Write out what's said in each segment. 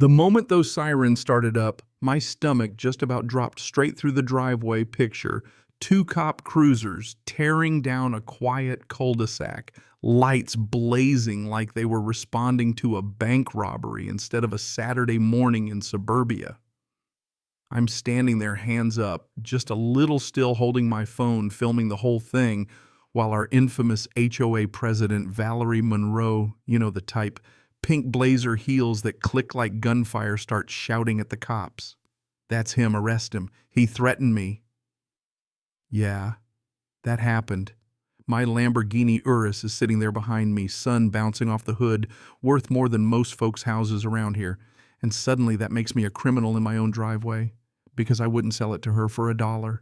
The moment those sirens started up, my stomach just about dropped straight through the driveway. Picture two cop cruisers tearing down a quiet cul-de-sac, lights blazing like they were responding to a bank robbery instead of a Saturday morning in suburbia. I'm standing there, hands up, just a little still holding my phone, filming the whole thing, while our infamous HOA president, Valerie Monroe, you know the type, pink blazer heels that click like gunfire, starts shouting at the cops. That's him, arrest him. He threatened me. Yeah, that happened. My Lamborghini Urus is sitting there behind me, sun bouncing off the hood, worth more than most folks' houses around here. And suddenly that makes me a criminal in my own driveway, because I wouldn't sell it to her for $1.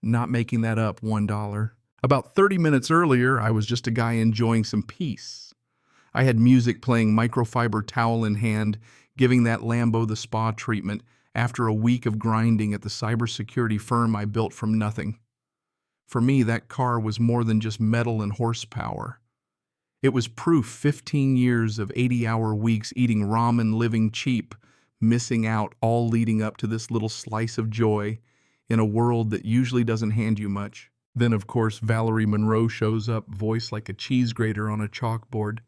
Not making that up, $1. About 30 minutes earlier, I was just a guy enjoying some peace. I had music playing, microfiber towel in hand, giving that Lambo the spa treatment after a week of grinding at the cybersecurity firm I built from nothing. For me, that car was more than just metal and horsepower. It was proof 15 years of 80-hour weeks eating ramen, living cheap, missing out, all leading up to this little slice of joy in a world that usually doesn't hand you much. Then, of course, Valerie Monroe shows up, voice like a cheese grater on a chalkboard.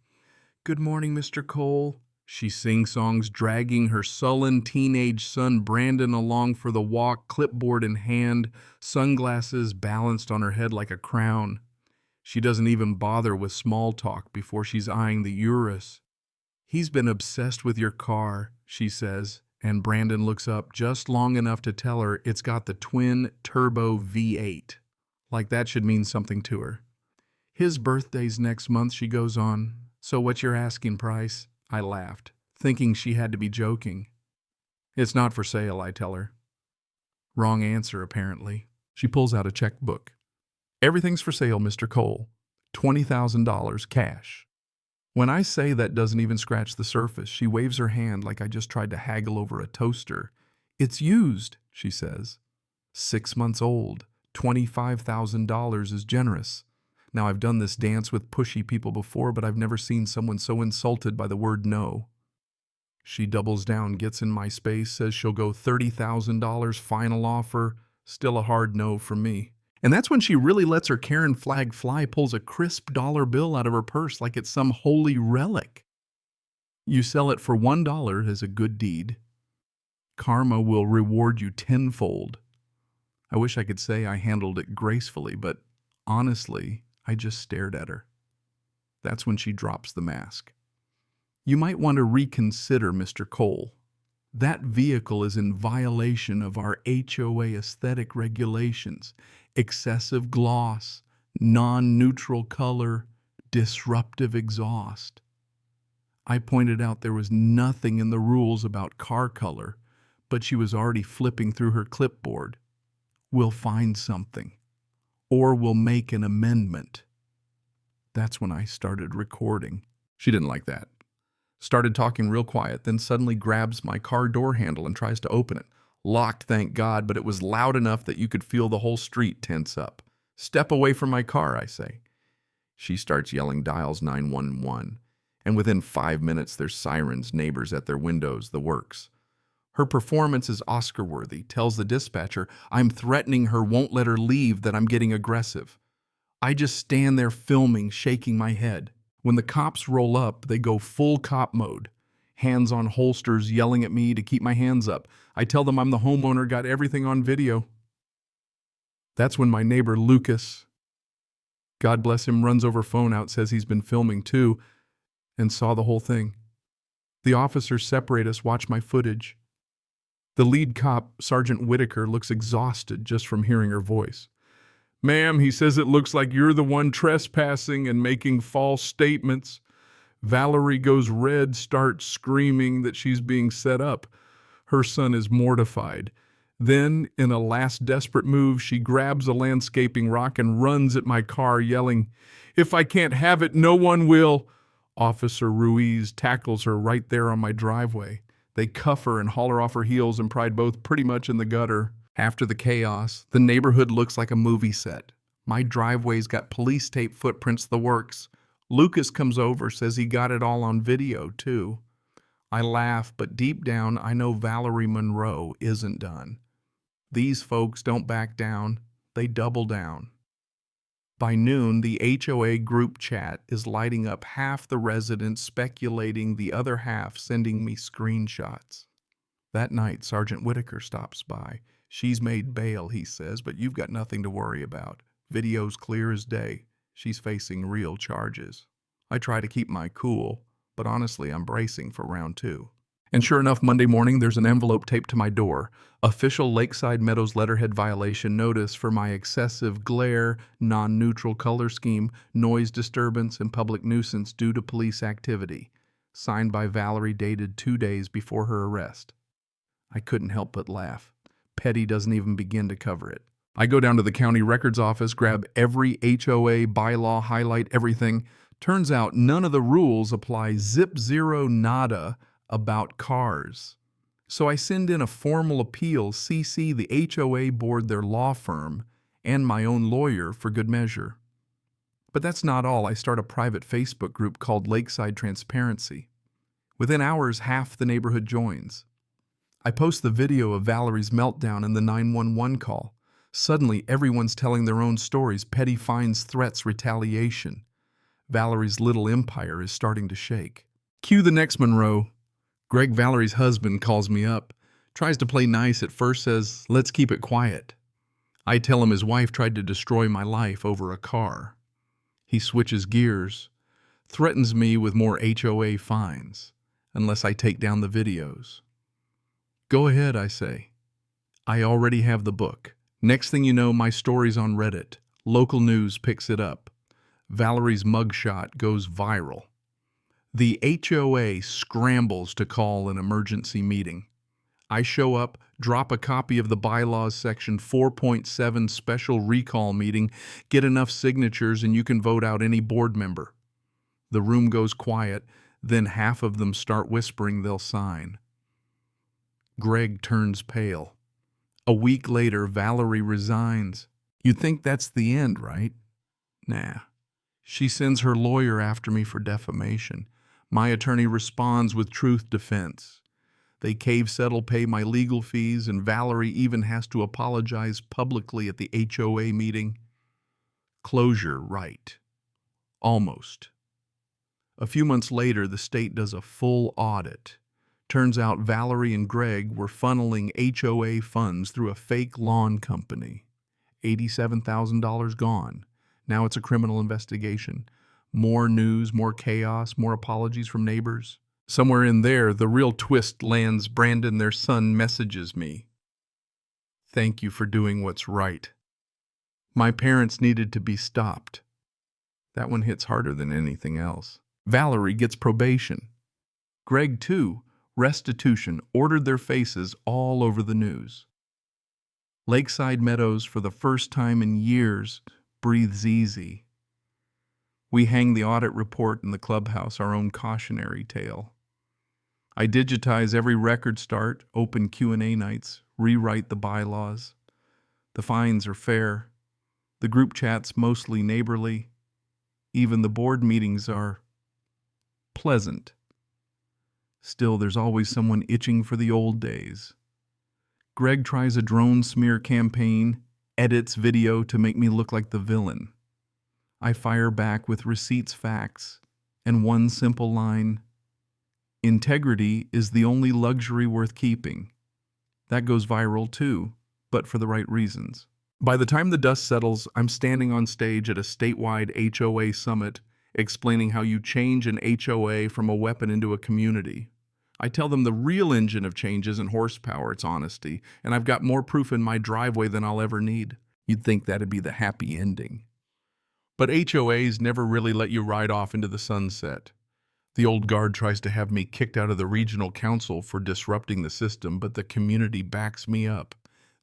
"Good morning, Mr. Cole." She sing-songs, dragging her sullen teenage son Brandon along for the walk, clipboard in hand, sunglasses balanced on her head like a crown. She doesn't even bother with small talk before she's eyeing the Urus. "He's been obsessed with your car," she says, and Brandon looks up just long enough to tell her it's got the twin-turbo V8. Like that should mean something to her. "His birthday's next month," she goes on. "So what's your asking price?" I laughed, thinking she had to be joking. "It's not for sale," I tell her. Wrong answer, apparently. She pulls out a checkbook. "Everything's for sale, Mr. Cole. $20,000 cash." When I say that doesn't even scratch the surface, she waves her hand like I just tried to haggle over a toaster. "It's used," she says. 6 months old. $25,000 is generous. Now, I've done this dance with pushy people before, but I've never seen someone so insulted by the word no. She doubles down, gets in my space, says she'll go $30,000 final offer. Still a hard no from me. And that's when she really lets her Karen flag fly, pulls a crisp dollar bill out of her purse like it's some holy relic. "You sell it for $1 as a good deed. Karma will reward you tenfold." I wish I could say I handled it gracefully, but honestly, I just stared at her. That's when she drops the mask. "You might want to reconsider, Mr. Cole. That vehicle is in violation of our HOA aesthetic regulations. Excessive gloss, non-neutral color, disruptive exhaust." I pointed out there was nothing in the rules about car color, but she was already flipping through her clipboard. "We'll find something. Or we'll make an amendment." That's when I started recording. She didn't like that. Started talking real quiet, then suddenly grabs my car door handle and tries to open it. Locked, thank God, but it was loud enough that you could feel the whole street tense up. "Step away from my car," I say. She starts yelling, dials 911, and within 5 minutes there's sirens, neighbors at their windows, the works. Her performance is Oscar-worthy, tells the dispatcher I'm threatening her, won't let her leave, that I'm getting aggressive. I just stand there filming, shaking my head. When the cops roll up, they go full cop mode. Hands on holsters, yelling at me to keep my hands up. I tell them I'm the homeowner, got everything on video. That's when my neighbor Lucas, God bless him, runs over phone out, says he's been filming too, and saw the whole thing. The officers separate us, watch my footage. The lead cop, Sergeant Whitaker, looks exhausted just from hearing her voice. "Ma'am," he says, "it looks like you're the one trespassing and making false statements." Valerie goes red, starts screaming that she's being set up. Her son is mortified. Then, in a last desperate move, she grabs a landscaping rock and runs at my car, yelling, "If I can't have it, no one will." Officer Ruiz tackles her right there on my driveway. They cuff her and haul her off her heels and pride both pretty much in the gutter. After the chaos, the neighborhood looks like a movie set. My driveway's got police tape footprints, the works. Lucas comes over, says he got it all on video, too. I laugh, but deep down I know Valerie Monroe isn't done. These folks don't back down, they double down. By noon, the HOA group chat is lighting up, half the residents speculating, the other half sending me screenshots. That night, Sergeant Whitaker stops by. She's made bail, he says, but you've got nothing to worry about. Video's clear as day. She's facing real charges. I try to keep my cool, but honestly, I'm bracing for round 2. And sure enough, Monday morning, there's an envelope taped to my door. Official Lakeside Meadows letterhead violation notice for my excessive glare, non-neutral color scheme, noise disturbance, and public nuisance due to police activity. Signed by Valerie, dated 2 days before her arrest. I couldn't help but laugh. Petty doesn't even begin to cover it. I go down to the county records office, grab every HOA bylaw, highlight everything. Turns out none of the rules apply zip zero nada about cars. So I send in a formal appeal, CC the HOA board, their law firm, and my own lawyer for good measure. But that's not all. I start a private Facebook group called Lakeside Transparency. Within hours, half the neighborhood joins. I post the video of Valerie's meltdown and the 911 call. Suddenly, everyone's telling their own stories, petty fines, threats, retaliation. Valerie's little empire is starting to shake. Cue the next Monroe. Greg, Valerie's husband, calls me up. Tries to play nice at first, says, let's keep it quiet. I tell him his wife tried to destroy my life over a car. He switches gears, threatens me with more HOA fines, unless I take down the videos. Go ahead, I say. I already have the book. Next thing you know, my story's on Reddit. Local news picks it up. Valerie's mugshot goes viral. The HOA scrambles to call an emergency meeting. I show up, drop a copy of the bylaws section 4.7 special recall meeting, get enough signatures, and you can vote out any board member. The room goes quiet, then half of them start whispering they'll sign. Greg turns pale. A week later, Valerie resigns. You'd think that's the end, right? Nah. She sends her lawyer after me for defamation. My attorney responds with truth defense. They cave settle, pay my legal fees, and Valerie even has to apologize publicly at the HOA meeting. Closure, right. Almost. A few months later, the state does a full audit. Turns out Valerie and Greg were funneling HOA funds through a fake lawn company. $87,000 gone. Now it's a criminal investigation. More news, more chaos, more apologies from neighbors. Somewhere in there, the real twist lands. Brandon, their son, messages me. Thank you for doing what's right. My parents needed to be stopped. That one hits harder than anything else. Valerie gets probation. Greg, too. Restitution, ordered their faces all over the news. Lakeside Meadows, for the first time in years, breathes easy. We hang the audit report in the clubhouse, our own cautionary tale. I digitize every record start, open Q&A nights, rewrite the bylaws. The fines are fair. The group chat's mostly neighborly. Even the board meetings are pleasant. Still, there's always someone itching for the old days. Greg tries a drone smear campaign, edits video to make me look like the villain. I fire back with receipts, facts, and one simple line. Integrity is the only luxury worth keeping. That goes viral too, but for the right reasons. By the time the dust settles, I'm standing on stage at a statewide HOA summit, explaining how you change an HOA from a weapon into a community. I tell them the real engine of change isn't horsepower, it's honesty, and I've got more proof in my driveway than I'll ever need. You'd think that'd be the happy ending. But HOAs never really let you ride off into the sunset. The old guard tries to have me kicked out of the regional council for disrupting the system, but the community backs me up.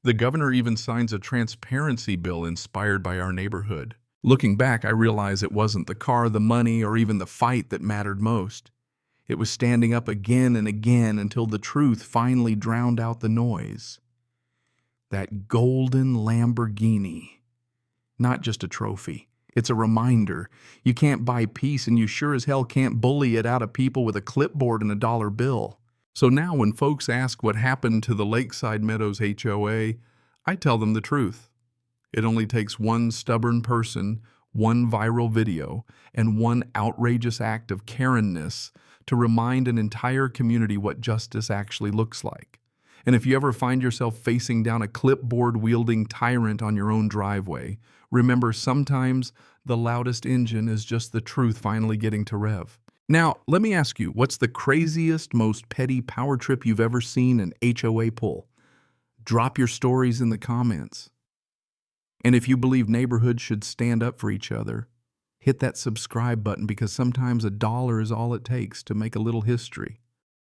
The governor even signs a transparency bill inspired by our neighborhood. Looking back, I realize it wasn't the car, the money, or even the fight that mattered most. It was standing up again and again until the truth finally drowned out the noise. That golden Lamborghini. Not just a trophy. It's a reminder. You can't buy peace, and you sure as hell can't bully it out of people with a clipboard and a dollar bill. So now when folks ask what happened to the Lakeside Meadows HOA, I tell them the truth. It only takes one stubborn person, one viral video, and one outrageous act of Karenness to remind an entire community what justice actually looks like. And if you ever find yourself facing down a clipboard-wielding tyrant on your own driveway, remember sometimes the loudest engine is just the truth finally getting to rev. Now, let me ask you, what's the craziest, most petty power trip you've ever seen an HOA pull? Drop your stories in the comments. And if you believe neighborhoods should stand up for each other, hit that subscribe button because sometimes $1 is all it takes to make a little history.